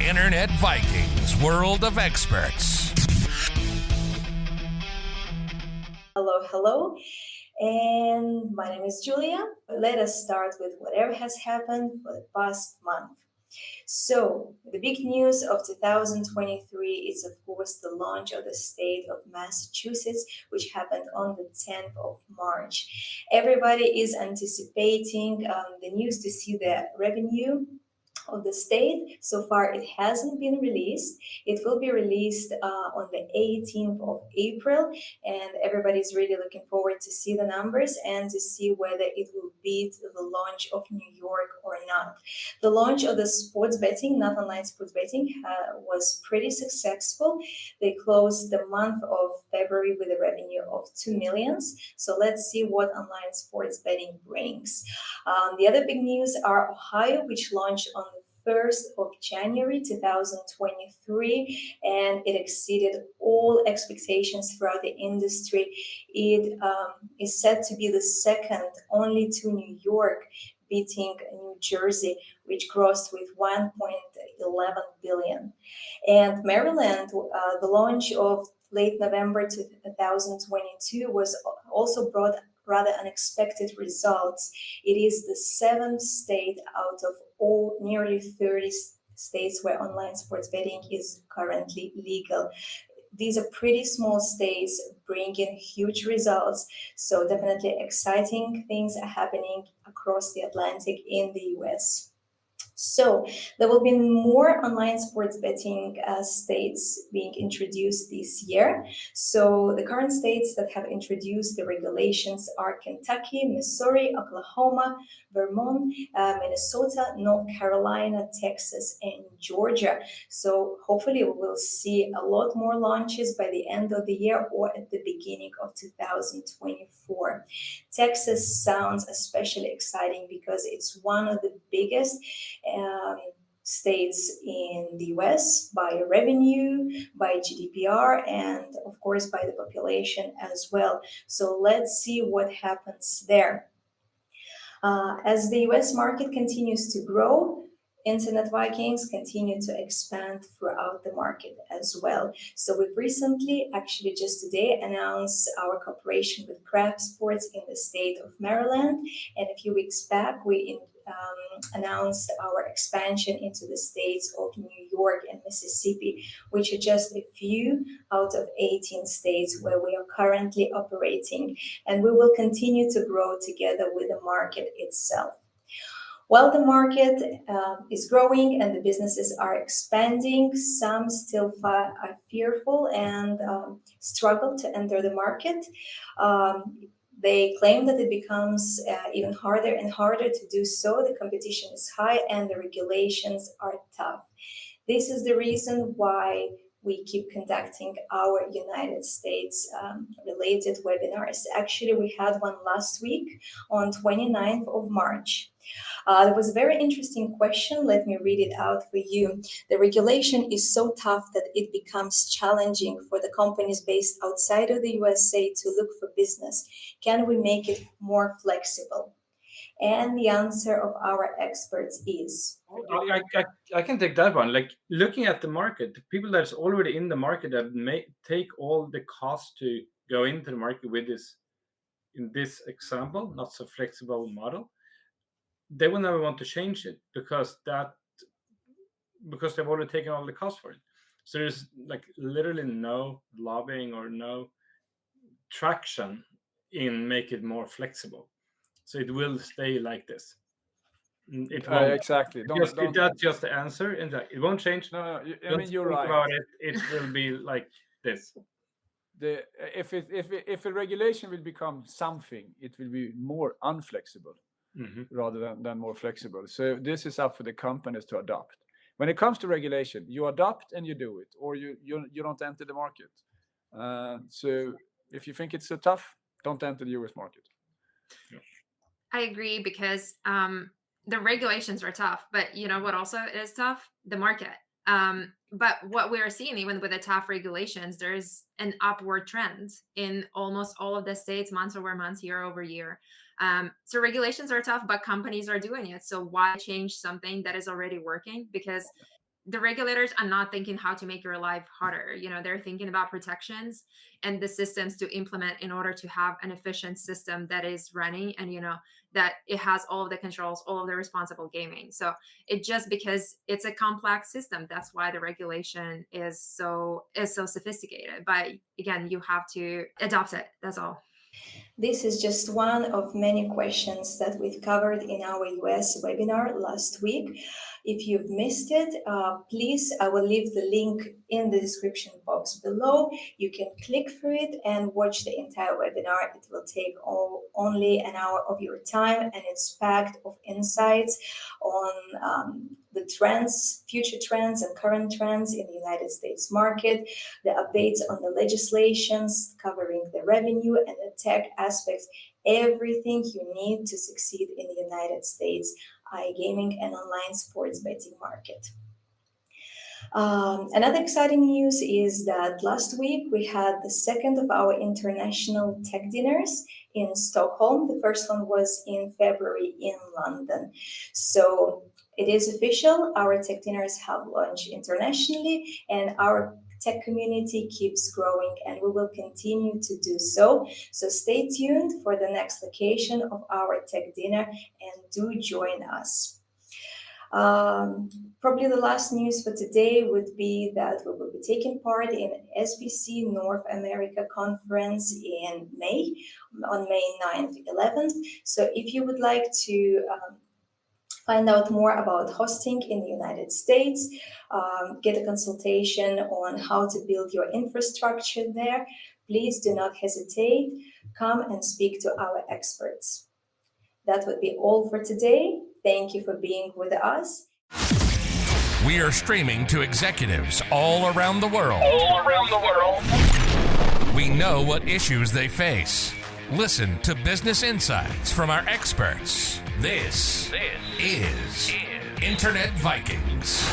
Internet Vikings World of Experts. Hello, and my name is Julia. Let us start with whatever has happened for the past month. So, the big news of 2023 is, of course, the launch of the state of Massachusetts, which happened on the 10th of March. Everybody is anticipating the news to see the revenue of the state. So far, it hasn't been released. It will be released on the 18th of April, and everybody's really looking forward to see the numbers and to see whether it will beat the launch of New York or not. The launch of the sports betting, not online sports betting, was pretty successful. They closed the month of February with a revenue of 2 millions. So let's see what online sports betting brings. The other big news are Ohio, which launched on the 1st of January 2023, and it exceeded all expectations throughout the industry. It is said to be the second only to New York, beating New Jersey, which grossed with 1.11 billion. And Maryland, the launch of late November 2022 was also brought rather unexpected results. It is the seventh state out of all nearly 30 states where online sports betting is currently legal. These are pretty small states bringing huge results. So definitely exciting things are happening across the Atlantic in the US. So there will be more online sports betting states being introduced this year. So the current states that have introduced the regulations are Kentucky, Missouri, Oklahoma, Vermont, Minnesota, North Carolina, Texas, and Georgia. So hopefully we will see a lot more launches by the end of the year or at the beginning of 2024. Texas sounds especially exciting because it's one of the biggest states in the US by revenue, by GDPR, and of course by the population as well. So let's see what happens there. As the US market continues to grow, Internet Vikings continue to expand throughout the market as well. So we've recently, actually just today, announced our cooperation with Craft Sports in the state of Maryland. And a few weeks back, we announced our expansion into the states of New York and Mississippi, which are just a few out of 18 states where we are currently operating. And we will continue to grow together with the market itself. While the market is growing and the businesses are expanding, some still are fearful and struggle to enter the market. They claim that it becomes even harder and harder to do so. The competition is high and the regulations are tough. This is the reason why we keep conducting our United States related webinars. Actually, we had one last week on 29th of March. There was a very interesting question. Let me read it out for you. The regulation is so tough that it becomes challenging for the companies based outside of the USA to look for business. Can we make it more flexible? And the answer of our experts is... I can take that one. Like looking at the market, the people that's already in the market that may take all the cost to go into the market with this, in this example, not so flexible model, they will never want to change it because they've already taken all the cost for it. So there's like literally no lobbying or no traction in make it more flexible. So it will stay like this. It won't. Exactly. That's just the answer, and it won't change. No, I Don't mean you're think right. about it. It will be like this. If a regulation will become something, it will be more unflexible rather than more flexible. So this is up for the companies to adopt. When it comes to regulation, you adopt and you do it, or you don't enter the market. So if you think it's so tough, don't enter the US market. Yeah. I agree because the regulations are tough, but you know what also is tough? The market. But what we are seeing, even with the tough regulations, there's an upward trend in almost all of the states, month over month, year over year. So regulations are tough, but companies are doing it. So why change something that is already working? Because the regulators are not thinking how to make your life harder. They're thinking about protections and the systems to implement in order to have an efficient system that is running, and that it has all of the controls, all of the responsible gaming. So it just, because it's a complex system, that's why the regulation is so sophisticated. But again, you have to adopt it. That's all. This is just one of many questions that we've covered in our US webinar last week. If you've missed it, please, I will leave the link in the description box below. You can click through it and watch the entire webinar. It will take only an hour of your time, and it's packed of insights on the trends, future trends and current trends in the United States market, the updates on the legislations covering the revenue and the tech aspects, everything you need to succeed in the United States iGaming and online sports betting market. Another exciting news is that last week we had the second of our international tech dinners in Stockholm. The first one was in February in London. So it is official, our tech dinners have launched internationally, and our tech community keeps growing, and we will continue to do so. So stay tuned for the next location of our tech dinner and do join us. Probably the last news for today would be that we will be taking part in SBC North America conference in May, on May 9th, 11th. So if you would like to find out more about hosting in the United States, get a consultation on how to build your infrastructure there, please do not hesitate. Come and speak to our experts. That would be all for today. Thank you for being with us. We are streaming to executives all around the world. We know what issues they face. Listen to business insights from our experts. This is Internet Vikings.